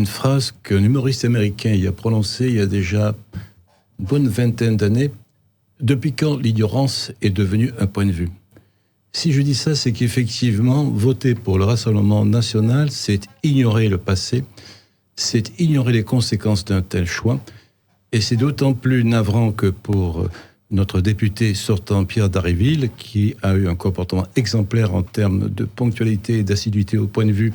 d'une phrase qu'un humoriste américain y a prononcée il y a déjà une bonne vingtaine d'années. Depuis quand l'ignorance est devenue un point de vue ? Si je dis ça, c'est qu'effectivement, voter pour le Rassemblement national, c'est ignorer le passé, c'est ignorer les conséquences d'un tel choix. Et c'est d'autant plus navrant que pour notre député sortant Pierre Dharréville, qui a eu un comportement exemplaire en termes de ponctualité et d'assiduité au point de vue,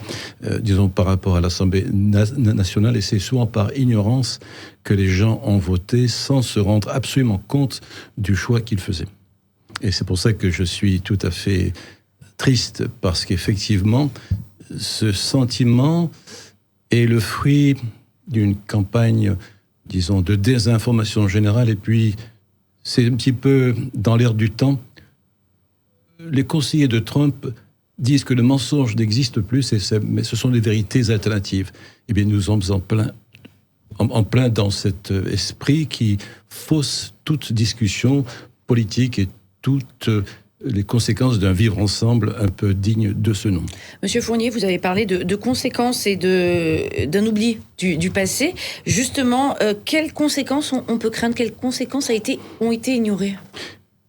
disons, par rapport à l'Assemblée nationale. Et c'est souvent par ignorance que les gens ont voté sans se rendre absolument compte du choix qu'ils faisaient. Et c'est pour ça que je suis tout à fait triste, parce qu'effectivement, ce sentiment est le fruit d'une campagne, disons, de désinformation générale. Et puis, c'est un petit peu dans l'air du temps. Les conseillers de Trump disent que le mensonge n'existe plus, mais ce sont des vérités alternatives. Eh bien, nous sommes en plein dans cet esprit qui fausse toute discussion politique et toutes les conséquences d'un vivre ensemble un peu digne de ce nom. Monsieur Fournier, vous avez parlé de conséquences et d'un oubli du passé. Justement, quelles conséquences on peut craindre ? Quelles conséquences ont été ignorées ?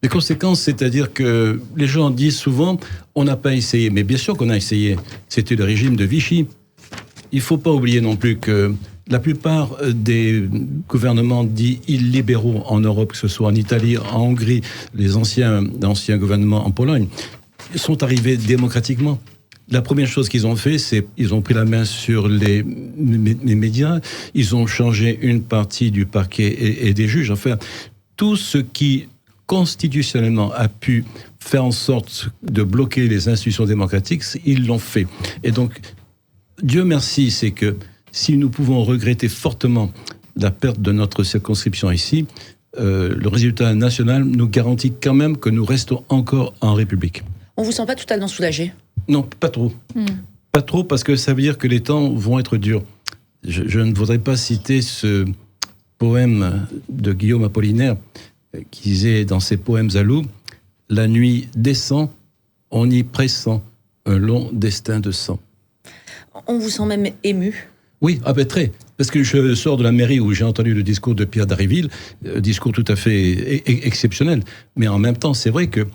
Les conséquences, c'est-à-dire que les gens disent souvent « on n'a pas essayé ». Mais bien sûr qu'on a essayé. C'était le régime de Vichy. Il ne faut pas oublier non plus que la plupart des gouvernements dits illibéraux en Europe, que ce soit en Italie, en Hongrie, les anciens gouvernements en Pologne, sont arrivés démocratiquement. La première chose qu'ils ont fait, c'est qu'ils ont pris la main sur les médias, ils ont changé une partie du parquet et des juges. Enfin, tout ce qui constitutionnellement a pu faire en sorte de bloquer les institutions démocratiques, ils l'ont fait. Et donc, Dieu merci, c'est que si nous pouvons regretter fortement la perte de notre circonscription ici, le résultat national nous garantit quand même que nous restons encore en République. On ne vous sent pas totalement soulagé ? Non, pas trop. Pas trop, parce que ça veut dire que les temps vont être durs. Je ne voudrais pas citer ce poème de Guillaume Apollinaire qui disait dans ses poèmes à loup « La nuit descend, on y pressent un long destin de sang ». On vous sent même ému ? Oui, très. Parce que je sors de la mairie où j'ai entendu le discours de Pierre Dharréville, discours tout à fait exceptionnel. Mais en même temps, c'est vrai que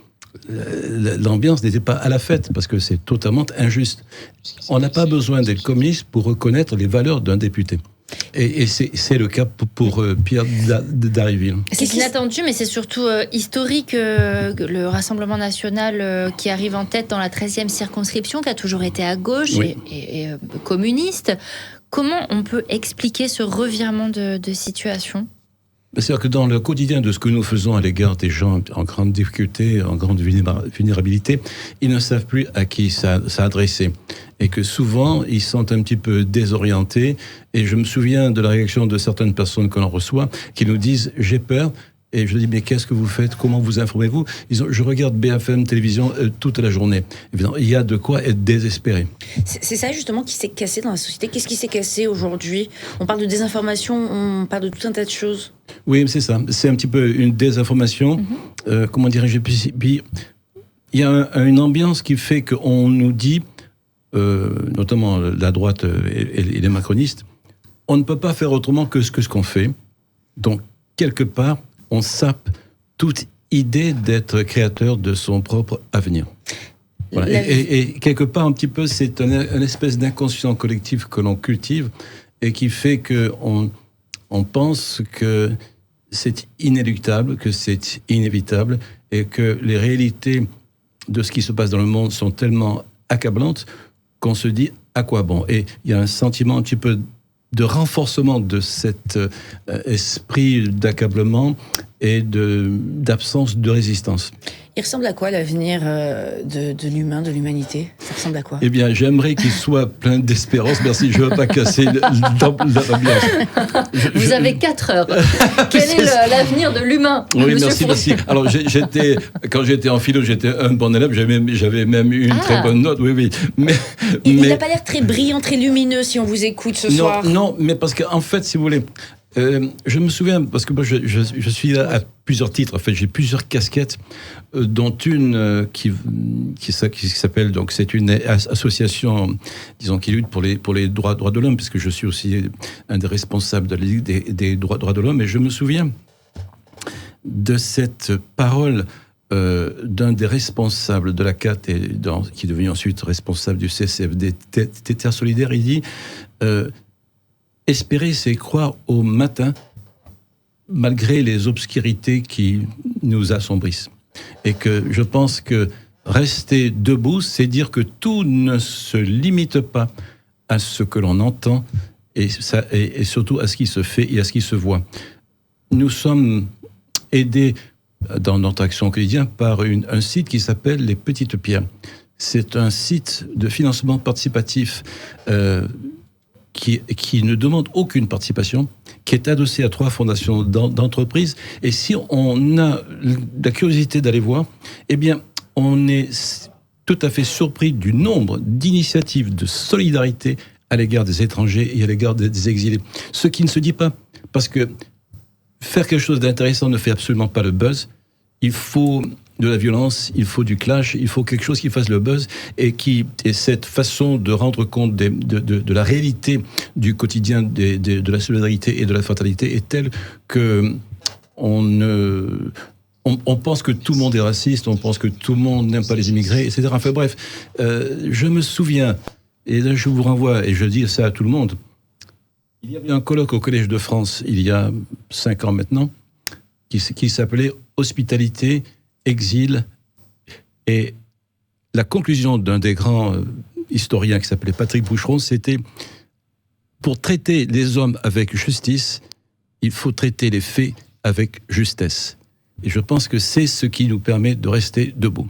l'ambiance n'était pas à la fête, parce que c'est totalement injuste. On n'a pas besoin d'être communiste pour reconnaître les valeurs d'un député. Et c'est le cas pour Pierre Dharréville. C'est inattendu, mais c'est surtout historique. Le Rassemblement national qui arrive en tête dans la 13e circonscription, qui a toujours été à gauche et communiste. Comment on peut expliquer ce revirement de situation ? C'est-à-dire que dans le quotidien de ce que nous faisons à l'égard des gens en grande difficulté, en grande vulnérabilité, ils ne savent plus à qui s'adresser. Et que souvent, ils sont un petit peu désorientés. Et je me souviens de la réaction de certaines personnes que l'on reçoit qui nous disent « j'ai peur ». Et je dis, mais qu'est-ce que vous faites ? Comment vous informez-vous ? Je regarde BFM télévision toute la journée. Évidemment, il y a de quoi être désespéré. C'est ça justement qui s'est cassé dans la société. Qu'est-ce qui s'est cassé aujourd'hui ? On parle de désinformation, on parle de tout un tas de choses. Oui, c'est ça. C'est un petit peu une désinformation. Comment dirais-je ? Puis, il y a une ambiance qui fait qu'on nous dit, notamment la droite et les macronistes, on ne peut pas faire autrement que ce qu'on fait. Donc, quelque part, on sape toute idée d'être créateur de son propre avenir. Voilà. Et quelque part, un petit peu, c'est une espèce d'inconscient collectif que l'on cultive et qui fait qu'on pense que c'est inéluctable, que c'est inévitable et que les réalités de ce qui se passe dans le monde sont tellement accablantes qu'on se dit à quoi bon. Et il y a un sentiment un petit peu de renforcement de cet esprit d'accablement et d'absence de résistance. Il ressemble à quoi l'avenir de l'humain, de l'humanité ? Ça ressemble à quoi ? Eh bien, j'aimerais qu'il soit plein d'espérance. Merci, je ne veux pas casser l'ambiance. Vous avez 4 heures. Quel est l'avenir de l'humain ? Oui, merci. Alors, quand j'étais en philo, j'étais un bon élève. J'avais même eu une très bonne note. Oui. Mais il n'a pas l'air très brillant, très lumineux si on vous écoute ce soir. Non, mais parce qu'en fait, si vous voulez, Je me souviens, parce que moi je suis là à plusieurs titres, en fait j'ai plusieurs casquettes, dont une qui s'appelle, donc c'est une association, disons, qui lutte pour les droits de l'homme, puisque je suis aussi un des responsables de la Ligue des droits de l'homme, et je me souviens de cette parole d'un des responsables de la CAT, qui est devenu ensuite responsable du CCFD, Terre Solidaire. Il dit espérer, c'est croire au matin, malgré les obscurités qui nous assombrissent. Et que je pense que rester debout, c'est dire que tout ne se limite pas à ce que l'on entend, et surtout à ce qui se fait et à ce qui se voit. Nous sommes aidés dans notre action quotidienne par un site qui s'appelle Les Petites Pierres. C'est un site de financement participatif qui ne demande aucune participation, qui est adossé à 3 fondations d'entreprises. Et si on a la curiosité d'aller voir, eh bien, on est tout à fait surpris du nombre d'initiatives de solidarité à l'égard des étrangers et à l'égard des exilés. Ce qui ne se dit pas, parce que faire quelque chose d'intéressant ne fait absolument pas le buzz. Il faut de la violence, il faut du clash, il faut quelque chose qui fasse le buzz et cette façon de rendre compte de la réalité du quotidien de la solidarité et de la fraternité est telle que on pense que tout le monde est raciste, on pense que tout le monde n'aime pas les immigrés, etc. Enfin bref, je me souviens, et là je vous renvoie, et je dis ça à tout le monde, il y avait un colloque au Collège de France, il y a 5 ans maintenant, qui s'appelait « Hospitalité, exil ». Et la conclusion d'un des grands historiens qui s'appelait Patrick Boucheron, c'était « Pour traiter les hommes avec justice, il faut traiter les faits avec justesse ». Et je pense que c'est ce qui nous permet de rester debout.